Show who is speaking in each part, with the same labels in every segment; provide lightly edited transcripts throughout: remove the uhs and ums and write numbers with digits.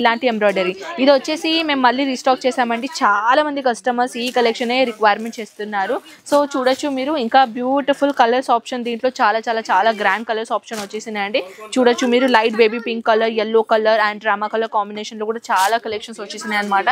Speaker 1: ఇలాంటి ఎంబ్రాయిడరీ ఇది వచ్చేసి మేము మళ్ళీ రీస్టాక్ చేసామండి. చాలా మంది కస్టమర్స్ ఈ కలెక్షనే రిక్వైర్మెంట్ చేస్తున్నారు. సో చూడొచ్చు మీరు, ఇంకా బ్యూటిఫుల్ కలర్స్ ఆప్షన్ దీంట్లో చాలా గ్రాండ్ కలర్స్ ఆప్షన్ వచ్చేసినాయండి. చూడొచ్చు మీరు, light baby pink colour, yellow colour and drama colour combination లో కూడా చాలా కలెక్షన్స్ వచ్చేసినాయి అన్నమాట.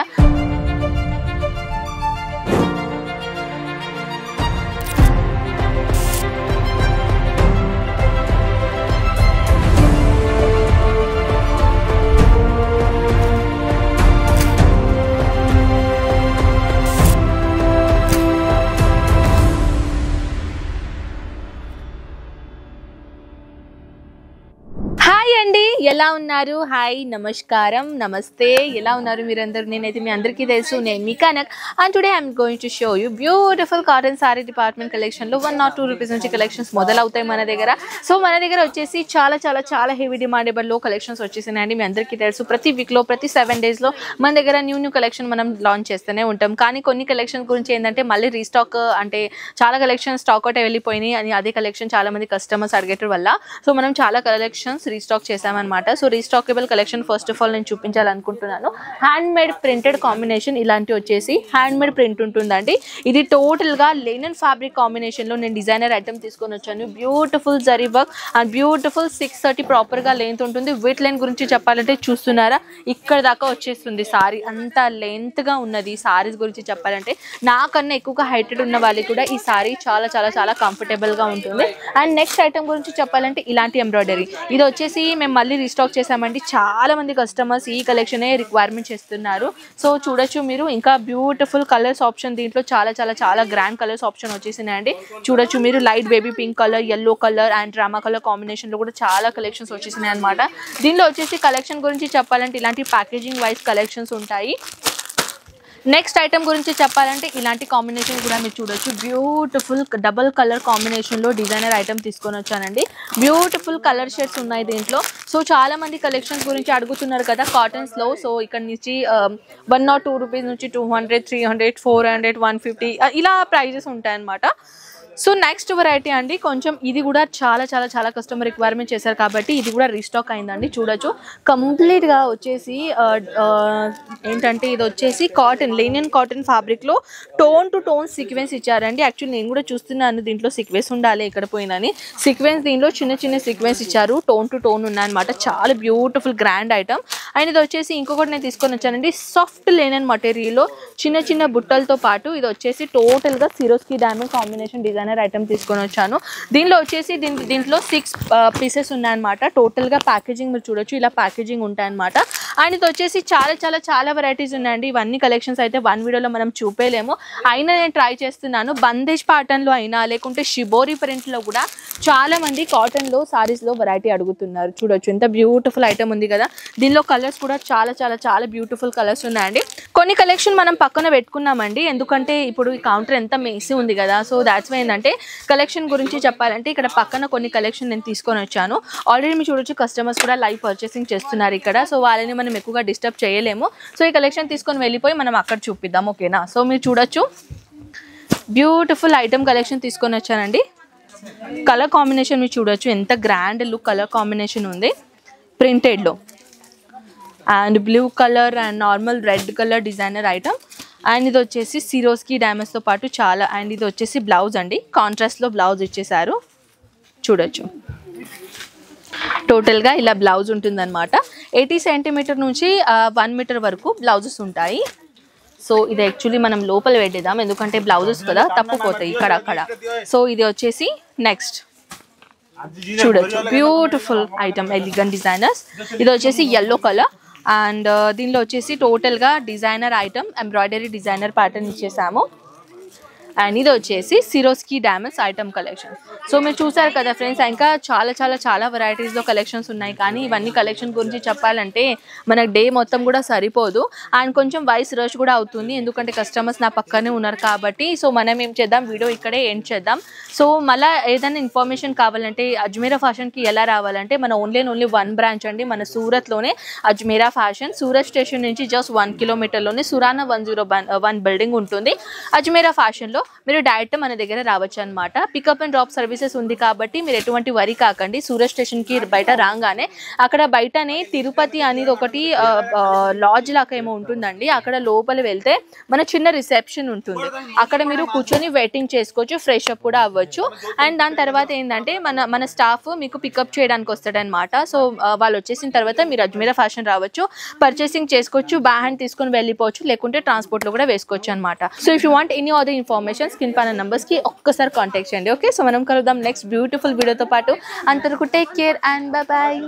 Speaker 1: హాయ్ అండి, ఎలా ఉన్నారు? హాయ్, నమస్కారం, నమస్తే. ఎలా ఉన్నారు మీరందరూ? నేనైతే మీ అందరికీ తెలుసు, నేను మీ Kanak. And today I'm going to show you beautiful cotton sari department కలెక్షన్లో 1 or 2 రూపీస్ నుంచి కలెక్షన్స్ మొదలవుతాయి మన దగ్గర. సో మన దగ్గర వచ్చేసి చాలా హెవీ డిమాండబుల్లో కలెక్షన్స్ వచ్చేసినాయండి. మీ అందరికీ తెలుసు, ప్రతి వీక్లో ప్రతి 7 daysలో మన దగ్గర న్యూ కలెక్షన్ మనం లాంచ్ చేస్తూనే ఉంటాం. కానీ కొన్ని కలెక్షన్ గురించి ఏంటంటే మళ్ళీ రీస్టాక్, అంటే చాలా కలెక్షన్ స్టాక్ అవుట్ వెళ్ళిపోయినాయి అని అదే కలెక్షన్ చాలా మంది కస్టమర్స్ అడిగేటం వల్ల సో మనం చాలా కలెక్షన్స్ రీస్టాక్ చేసామన్నమాట. So restockable collection first of all నేను చూపించాలనుకుంటున్నాను. హ్యాండ్ మేడ్ ప్రింటెడ్ కాంబినేషన్ ఇలాంటి వచ్చేసి హ్యాండ్ మేడ్ ప్రింట్ ఉంటుందండి. ఇది టోటల్గా లెనిన్ ఫ్యాబ్రిక్ కాంబినేషన్లో నేను డిజైనర్ ఐటమ్ తీసుకొని వచ్చాను. Beautiful zari work and beautiful 630 ప్రాపర్గా లెంత్ ఉంటుంది. విత్ లెంత్ గురించి చెప్పాలంటే చూస్తున్నారా, ఇక్కడ దాకా వచ్చేస్తుంది సారీ, అంత లెంత్గా ఉన్నది. సారీస్ గురించి చెప్పాలంటే నాకన్నా ఎక్కువగా హైటెడ్ ఉన్న వాళ్ళకి కూడా ఈ సారీ చాలా కంఫర్టబుల్గా ఉంటుంది. అండ్ నెక్స్ట్ ఐటమ్ గురించి చెప్పాలంటే ఇలాంటి ఎంబ్రాయిడరీ ఇది వచ్చేసి మేము మళ్ళీ రీస్టాక్ చేసామండి. చాలా మంది కస్టమర్స్ ఈ కలెక్షనే రిక్వైర్మెంట్ చేస్తున్నారు. సో చూడొచ్చు మీరు, ఇంకా బ్యూటిఫుల్ కలర్స్ ఆప్షన్ దీంట్లో చాలా గ్రాండ్ కలర్స్ ఆప్షన్ వచ్చేసినాయండి. చూడొచ్చు మీరు, light baby pink colour, yellow colour and drama colour combination లో కూడా చాలా కలెక్షన్స్ వచ్చేసినాయి అనమాట. దీనిలో వచ్చేసి కలెక్షన్ గురించి చెప్పాలంటే ఇలాంటి ప్యాకేజింగ్ వైజ్ కలెక్షన్స్ ఉంటాయి. నెక్స్ట్ ఐటమ్ గురించి చెప్పాలంటే ఇలాంటి కాంబినేషన్ కూడా మీరు చూడొచ్చు. బ్యూటిఫుల్ డబుల్ కలర్ కాంబినేషన్లో డిజైనర్ ఐటమ్ తీసుకొని వచ్చానండి. బ్యూటిఫుల్ కలర్ షేడ్స్ ఉన్నాయి దీంట్లో. సో చాలా మంది కలెక్షన్స్ గురించి అడుగుతున్నారు కదా కాటన్స్లో. సో ఇక్కడ నుంచి 1 or 2 రూపీస్ నుంచి 200, 300, 400, 150 ఇలా ప్రైజెస్ ఉంటాయన్నమాట. సో నెక్స్ట్ వెరైటీ అండి, కొంచెం ఇది కూడా చాలా కస్టమర్ రిక్వైర్మెంట్ చేశారు కాబట్టి ఇది కూడా రీస్టాక్ అయిందండి. చూడొచ్చు కంప్లీట్గా వచ్చేసి ఏంటంటే ఇది వచ్చేసి కాటన్, లెనిన్ కాటన్ ఫ్యాబ్రిక్లో టోన్ టు టోన్ సీక్వెన్స్ ఇచ్చారండి. యాక్చువల్లీ నేను కూడా చూస్తున్నాను దీంట్లో సీక్వెన్స్ ఉండాలి ఎక్కడ పోయిందని. సీక్వెన్స్ దీనిలో చిన్న సీక్వెన్స్ ఇచ్చారు, టోన్ టు టోన్ ఉన్నాయన్నమాట. చాలా బ్యూటిఫుల్ గ్రాండ్ ఐటమ్. అండ్ ఇది వచ్చేసి ఇంకొకటి నేను తీసుకొని వచ్చానండి, సాఫ్ట్ లెనిన్ మటీరియల్లో చిన్న బుట్టలతో పాటు ఇది వచ్చేసి టోటల్గా Swarovski diamond combination designer item తీసుకొని వచ్చాను. దీనిలో వచ్చేసి దీంట్లో 6 పీసెస్ ఉన్నాయన్నమాట. టోటల్గా ప్యాకేజింగ్ మీరు చూడొచ్చు, ఇలా ప్యాకేజింగ్ ఉంటాయన్నమాట. అండ్ ఇది వచ్చేసి చాలా వెరైటీస్ ఉన్నాయండి. ఇవన్నీ కలెక్షన్స్ అయితే 1 వీడియోలో మనం చూపేయలేము. అయినా నేను ట్రై చేస్తున్నాను. బందేజ్ ప్యాటర్న్లో అయినా లేకుంటే షిబోరి ప్రింట్లో కూడా చాలా మంది కాటన్లో సారీస్లో వెరైటీ అడుగుతున్నారు. చూడొచ్చు ఎంత బ్యూటిఫుల్ ఐటమ్ ఉంది కదా. దీనిలో కలర్స్ కూడా చాలా బ్యూటిఫుల్ కలర్స్ ఉన్నాయండి. కొన్ని కలెక్షన్ మనం పక్కన పెట్టుకున్నామండి, ఎందుకంటే ఇప్పుడు ఈ కౌంటర్ ఎంత మేసి ఉంది కదా. సో దాట్స్ వై ఏంటంటే కలెక్షన్ గురించి చెప్పాలంటే ఇక్కడ పక్కన కొన్ని కలెక్షన్ నేను తీసుకొని వచ్చాను. ఆల్రెడీ మీరు చూడొచ్చు కస్టమర్స్ కూడా లైవ్ పర్చేసింగ్ చేస్తున్నారు ఇక్కడ. సో వాళ్ళని మనం ఎక్కువగా డిస్టర్బ్ చేయలేము. సో ఈ కలెక్షన్ తీసుకొని వెళ్ళిపోయి మనం అక్కడ చూపిద్దాం, ఓకేనా? సో మీరు చూడొచ్చు బ్యూటిఫుల్ ఐటమ్ కలెక్షన్ తీసుకొని వచ్చానండి. కలర్ కాంబినేషన్ మీరు చూడొచ్చు ఎంత గ్రాండ్ లుక్ కలర్ కాంబినేషన్ ఉంది ప్రింటెడ్లో. And blue colour and normal red colour designer item. And ఇది వచ్చేసి సిరోస్కి డైమండ్స్తో పాటు చాలా. అండ్ ఇది వచ్చేసి బ్లౌజ్ అండి, కాంట్రాస్ట్లో బ్లౌజ్ ఇచ్చేసారు. చూడొచ్చు టోటల్గా ఇలా బ్లౌజ్ ఉంటుందన్నమాట. 80 సెంటీమీటర్ నుంచి 1 మీటర్ వరకు బ్లౌజెస్ ఉంటాయి. సో ఇది యాక్చువల్లీ మనం లోపల పెట్టేద్దాం, ఎందుకంటే బ్లౌజెస్ కదా తప్పుపోతాయి ఇక్కడ. సో ఇది వచ్చేసి నెక్స్ట్ చూడొచ్చు బ్యూటిఫుల్ ఐటమ్, ఎలిగెంట్ డిజైనర్స్. ఇది వచ్చేసి yellow కలర్ అండ్ దీనిలో వచ్చేసి టోటల్గా designer item, embroidery designer pattern ఇచ్చేసాము. అండ్ ఇది వచ్చేసి Swarovski diamonds item collection. So మీరు చూసారు కదా ఫ్రెండ్స్, ఇంకా చాలా వెరైటీస్లో కలెక్షన్స్ ఉన్నాయి. కానీ ఇవన్నీ కలెక్షన్ గురించి చెప్పాలంటే మనకు డే మొత్తం కూడా సరిపోదు. అండ్ కొంచెం వాయిస్ రష్ కూడా అవుతుంది, ఎందుకంటే కస్టమర్స్ నా పక్కనే ఉన్నారు కాబట్టి. సో మనం ఏం చేద్దాం, వీడియో ఇక్కడే ఎండ్ చేద్దాం. సో మళ్ళీ ఏదైనా ఇన్ఫర్మేషన్ కావాలంటే అజ్మీరా ఫ్యాషన్కి ఎలా రావాలంటే మన ఓన్లీ 1 బ్రాంచ్ అండి, మన సూరత్లోనే అజ్మీరా ఫ్యాషన్. సూరత్ స్టేషన్ నుంచి జస్ట్ 1 కిలోమీటర్లోనే సురానా 101 బిల్డింగ్ ఉంటుంది. అజ్మీరా ఫ్యాషన్లో మీరు డైరెక్ట్ మన దగ్గర రావచ్చు అనమాట. పికప్ అండ్ డ్రాప్ సర్వీసెస్ ఉంది కాబట్టి మీరు ఎటువంటి వరి కాకండి. సూరత్ స్టేషన్కి బయట రాగానే అక్కడ బయటనే తిరుపతి అనేది ఒకటి లాడ్జ్ లాగా ఏమో ఉంటుందండి. అక్కడ లోపల వెళ్తే మన చిన్న రిసెప్షన్ ఉంటుంది, అక్కడ మీరు కూర్చొని వెయిటింగ్ చేసుకోవచ్చు, ఫ్రెష్ అప్ కూడా అవ్వచ్చు. అండ్ దాని తర్వాత ఏంటంటే మన స్టాఫ్ మీకు పికప్ చేయడానికి వస్తాడనమాట. సో వాళ్ళు వచ్చేసిన తర్వాత మీరు అజ్మీరా ఫ్యాషన్ రావచ్చు, పర్చేసింగ్ చేసుకోవచ్చు, బ్యాగ్ తీసుకొని వెళ్ళిపోవచ్చు, లేకుంటే ట్రాన్స్పోర్ట్లో కూడా వేసుకోవచ్చు అనమాట. So if you want any other information screen పైన నంబర్స్కి ఒక్కసారి కాంటాక్ట్ చేయండి. ఓకే, సో మనం కలుద్దాం నెక్స్ట్ బ్యూటిఫుల్ వీడియోతో పాటు. అంతవరకు టేక్ కేర్ అండ్ బాయ్.